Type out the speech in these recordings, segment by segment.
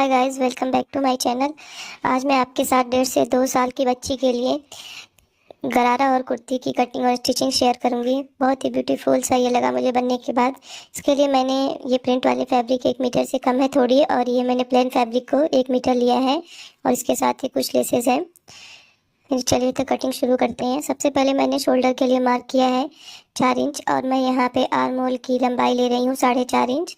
Hi guys, welcome back to my channel. आज मैं आपके साथ 1.5 से 2 साल की बच्ची के लिए गरारा और कुर्ती की कटिंग और स्टिचिंग शेयर करूंगी। बहुत ही ब्यूटीफुल सा ये लगा मुझे बनने के बाद। इसके लिए मैंने ये प्रिंट वाली फैब्रिक 1 मीटर से कम है थोड़ी, और ये मैंने प्लेन फैब्रिक को 1 मीटर लिया है और इसके साथ ही कुछ लेसेस हैं। चलिए तो कटिंग शुरू करते हैं। सबसे पहले मैंने शोल्डर के लिए मार्क किया है 4 इंच, और मैं यहाँ पे आर्म होल की लंबाई ले रही हूँ 4.5 इंच।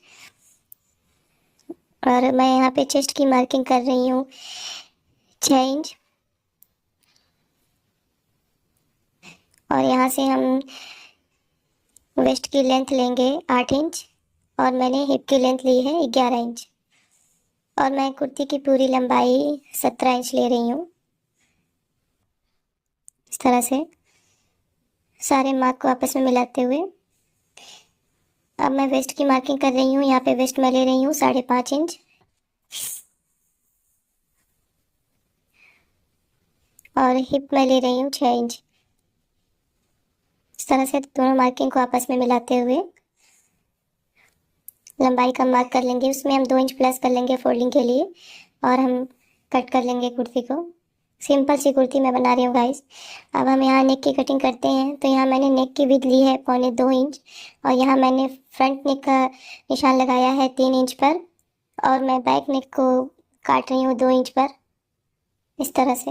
और मैं यहाँ पे चेस्ट की मार्किंग कर रही हूँ 6 इंच। और यहाँ से हम वेस्ट की लेंथ लेंगे 8 इंच, और मैंने हिप की लेंथ ली है 11 इंच। और मैं कुर्ती की पूरी लंबाई 17 इंच ले रही हूँ। इस तरह से सारे मार्क को आपस में मिलाते हुए अब मैं वेस्ट की मार्किंग कर रही हूँ। यहाँ पे वेस्ट मैं ले रही हूँ 5.5 इंच, और हिप मैं ले रही हूँ 6 इंच। इस तरह से दोनों मार्किंग को आपस में मिलाते हुए लंबाई का मार्क कर लेंगे। उसमें हम 2 इंच प्लस कर लेंगे फोल्डिंग के लिए, और हम कट कर लेंगे कुर्ती को। सिंपल सी कुर्ती मैं बना रही हूँ गाइस। अब हम यहाँ नेक की कटिंग करते हैं। तो यहाँ मैंने नेक की विड्थ ली है 1.25 इंच, और यहाँ मैंने फ्रंट नेक का निशान लगाया है 3 इंच पर, और मैं बैक नेक को काट रही हूँ 2 इंच पर। इस तरह से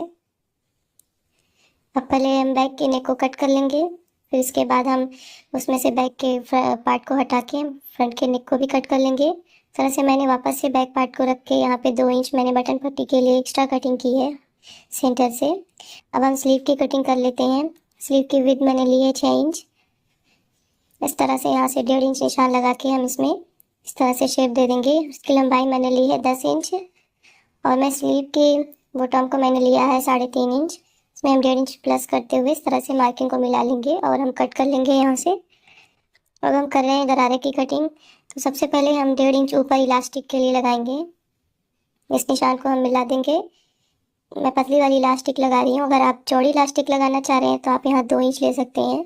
अब पहले हम बैक के नेक को कट कर लेंगे, फिर इसके बाद हम उसमें से बैक के पार्ट को हटा के फ्रंट के नेक को भी कट कर लेंगे। इस तरह से मैंने वापस से बैक पार्ट को रख के यहाँ पे 2 इंच मैंने बटन पट्टी के लिए एक्स्ट्रा कटिंग की है सेंटर से। अब हम स्लीव की कटिंग कर लेते हैं। स्लीव की विड्थ मैंने ली है 6 इंच। इस तरह से यहाँ से 1.5 इंच निशान लगा के हम इसमें इस तरह से शेप दे देंगे। उसकी लंबाई मैंने ली है 10 इंच, और मैं स्लीव की बॉटम को मैंने लिया है 3.5 इंच। इसमें हम 1.5 इंच प्लस करते हुए इस तरह से मार्किंग को मिला लेंगे और हम कट कर लेंगे यहाँ से। अब हम कर रहे हैं गरारे की कटिंग। तो सबसे पहले हम 1.5 इंच ऊपर इलास्टिक के लिए लगाएंगे। इस निशान को हम मिला देंगे। मैं पतली वाली इलास्टिक लगा रही हूँ। अगर आप चौड़ी इलास्टिक लगाना चाह रहे हैं तो आप यहाँ 2 इंच ले सकते हैं।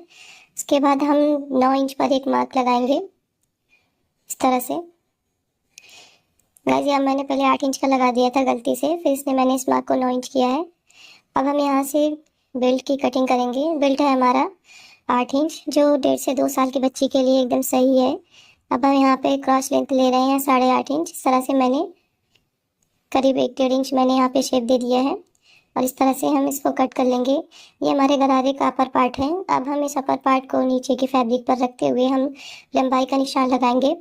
इसके बाद हम 9 इंच पर एक मार्क लगाएंगे इस तरह से। गाइस यहाँ मैंने पहले 8 इंच का लगा दिया था गलती से, फिर इसने मैंने इस मार्क को 9 इंच किया है। अब हम यहाँ से बेल्ट की कटिंग करेंगे। बेल्ट है हमारा 8 इंच, जो 1.5 से 2 साल की बच्ची के लिए एकदम सही है। अब हम यहाँ पे क्रॉस लेंथ ले रहे हैं 8.5 इंच। इस तरह से मैंने करीब 1-1.5 इंच मैंने यहाँ पे शेप दे दिया है, और इस तरह से हम इसको कट कर लेंगे। ये हमारे गरारे का अपर पार्ट है। अब हम इस अपर पार्ट को नीचे की फैब्रिक पर रखते हुए हम लंबाई का निशान लगाएंगे।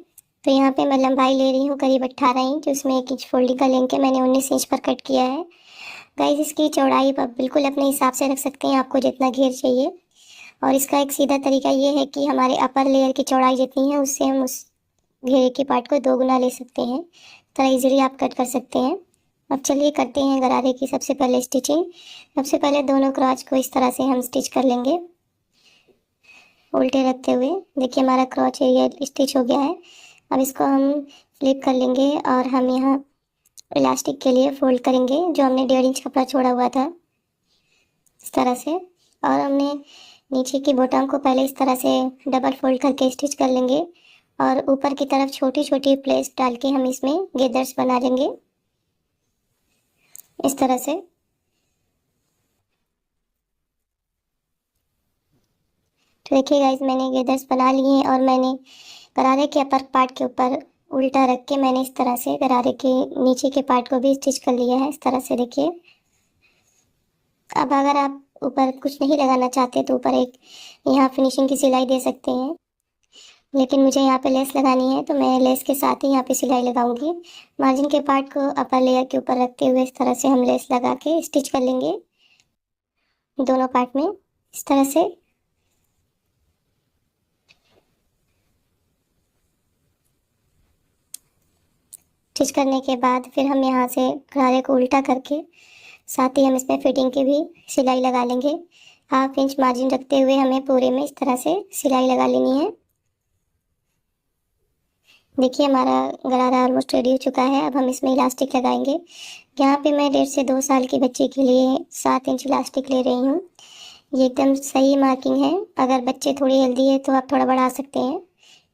तो यहाँ पे मैं लंबाई ले रही हूँ करीब 18 इंच। उसमें 1 इंच फोल्डिंग का लेंगे मैंने 19 इंच पर कट किया है। गाइस इसकी चौड़ाई आप बिल्कुल अपने हिसाब से रख सकते हैं, आपको जितना घेर चाहिए। और इसका एक सीधा तरीका ये है कि हमारे अपर लेयर की चौड़ाई जितनी है उससे हम उस घेरे के पार्ट को 2 गुना ले सकते हैं। तरह इजीली आप कट कर सकते हैं। अब चलिए करते हैं गरारे की सबसे पहले स्टिचिंग। सबसे पहले दोनों क्रॉच को इस तरह से हम स्टिच कर लेंगे उल्टे रखते हुए। देखिए हमारा क्रॉच एरिया स्टिच हो गया है। अब इसको हम फ्लिप कर लेंगे और हम यहाँ इलास्टिक के लिए फोल्ड करेंगे जो हमने 1.5 इंच कपड़ा छोड़ा हुआ था इस तरह से। और हमने नीचे की बॉटम को पहले इस तरह से डबल फोल्ड करके स्टिच कर लेंगे, और ऊपर की तरफ छोटी छोटी प्लेट्स डाल के हम इसमें गेदर्स बना लेंगे इस तरह से। तो देखिए गाइस मैंने गेदर्स बना लिए हैं, और मैंने गरारे के अपर पार्ट के ऊपर उल्टा रख के मैंने इस तरह से गरारे के नीचे के पार्ट को भी स्टिच कर लिया है इस तरह से। देखिए अब अगर आप ऊपर कुछ नहीं लगाना चाहते तो ऊपर एक यहाँ फिनिशिंग की सिलाई दे सकते हैं, लेकिन मुझे यहाँ पे लेस लगानी है तो मैं लेस के साथ ही यहाँ पे सिलाई लगाऊंगी। मार्जिन के पार्ट को अपर लेयर के ऊपर रखते हुए इस तरह से हम लेस लगा के स्टिच कर लेंगे दोनों पार्ट में इस तरह से। स्टिच करने के बाद फिर हम यहाँ से गरारे को उल्टा करके साथ ही हम इसमें फिटिंग की भी सिलाई लगा लेंगे। 1/2 इंच मार्जिन रखते हुए हमें पूरे में इस तरह से सिलाई लगा लेनी है। देखिए हमारा गरारा ऑलमोस्ट रेडी हो चुका है। अब हम इसमें इलास्टिक लगाएंगे। यहाँ पे मैं 1.5 से 2 साल की बच्ची के लिए 7 इंच इलास्टिक ले रही हूँ। ये एकदम सही मार्किंग है। अगर बच्चे थोड़ी हेल्दी है तो आप थोड़ा बढ़ा सकते हैं।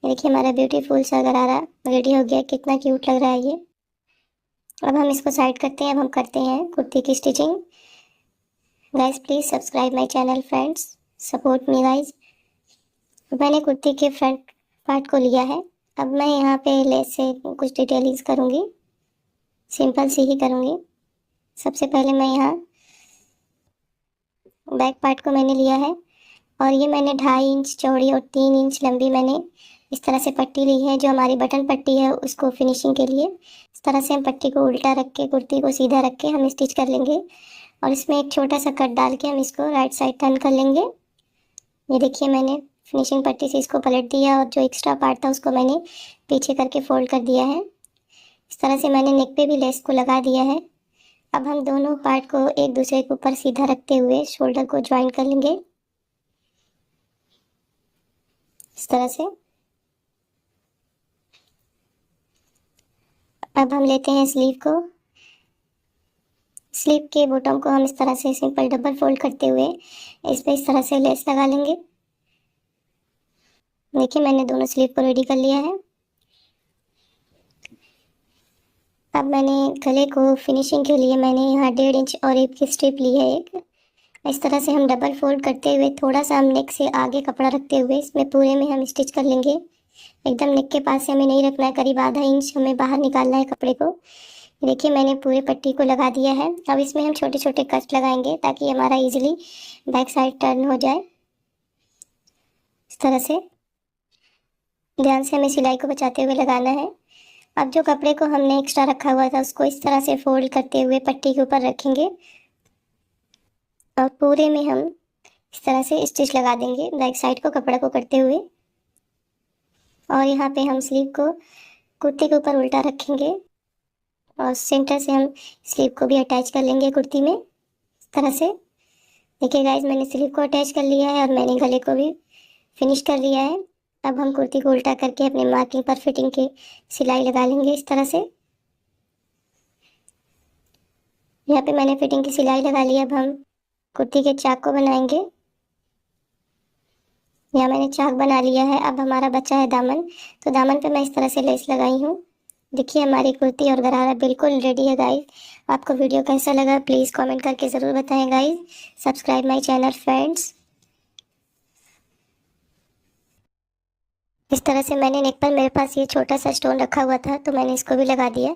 ये देखिए हमारा ब्यूटीफुल सा गरारा रेडी हो गया। कितना क्यूट लग रहा है ये। अब हम इसको साइड करते हैं। अब हम करते हैं कुर्ती की stitching. Guys please subscribe my channel friends, support me guys. मैंने कुर्ती के फ्रंट पार्ट को लिया है। अब मैं यहाँ पे लेस से कुछ डिटेलिंग्स करूँगी, सिंपल सी ही करूँगी। सबसे पहले मैं यहाँ बैक पार्ट को मैंने लिया है और ये मैंने 2.5 इंच चौड़ी और 3 इंच लंबी मैंने इस तरह से पट्टी ली है, जो हमारी बटन पट्टी है उसको फिनिशिंग के लिए। इस तरह से हम पट्टी को उल्टा रख के, कुर्ती को सीधा रख के हम स्टिच कर लेंगे और इसमें एक छोटा सा कट डाल के हम इसको राइट साइड टर्न कर लेंगे। ये देखिए मैंने फिनिशिंग पट्टी से इसको पलट दिया और जो एक्स्ट्रा पार्ट था उसको मैंने पीछे करके फोल्ड कर दिया है। इस तरह से मैंने नेक पे भी लेस को लगा दिया है। अब हम दोनों पार्ट को एक दूसरे के ऊपर सीधा रखते हुए शोल्डर को ज्वाइन कर लेंगे इस तरह से। अब हम लेते हैं स्लीव को। स्लीव के बॉटम को हम इस तरह से सिंपल डबल फोल्ड करते हुए इस पे इस तरह से लेस लगा लेंगे। देखिए मैंने दोनों स्लीव को रेडी कर लिया है। अब मैंने गले को फिनिशिंग के लिए मैंने यहाँ 1.5 इंच और एक की स्ट्रिप ली है एक। इस तरह से हम डबल फोल्ड करते हुए थोड़ा सा हम नेक से आगे कपड़ा रखते हुए इसमें पूरे में हम स्टिच कर लेंगे। एकदम नेक के पास से हमें नहीं रखना है, करीब आधा इंच हमें बाहर निकालना है कपड़े को। देखिए मैंने पूरे पट्टी को लगा दिया है। अब इसमें हम छोटे छोटे कट लगाएंगे ताकि हमारा इजीली बैक साइड टर्न हो जाए। इस तरह से ध्यान से हमें सिलाई को बचाते हुए लगाना है। अब जो कपड़े को हमने एक्स्ट्रा रखा हुआ था उसको इस तरह से फोल्ड करते हुए पट्टी के ऊपर रखेंगे और पूरे में हम इस तरह से स्टिच लगा देंगे बैक साइड को कपड़ा को करते हुए। और यहाँ पे हम स्लीव को कुर्ती के ऊपर उल्टा रखेंगे और सेंटर से हम स्लीव को भी अटैच कर लेंगे कुर्ती में इस तरह से। देखिए गाइज मैंने स्लीव को अटैच कर लिया है और मैंने गले को भी फिनिश कर लिया है। अब हम कुर्ती को उल्टा करके अपने मार्किंग पर फिटिंग की सिलाई लगा लेंगे इस तरह से। यहाँ पे मैंने फिटिंग की सिलाई लगा ली। अब हम कुर्ती के चाक को बनाएंगे। यहाँ मैंने चाक बना लिया है। अब हमारा बचा है दामन, तो दामन पे मैं इस तरह से लेस लगाई हूँ। देखिए हमारी कुर्ती और गरारा बिल्कुल रेडी है गाइस। आपको वीडियो कैसा लगा प्लीज़ कमेंट करके ज़रूर बताएं guys. Subscribe my channel friends. इस तरह से मैंने नेक पर, मेरे पास ये छोटा सा स्टोन रखा हुआ था तो मैंने इसको भी लगा दिया।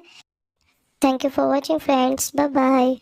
Thank you for watching friends, bye bye.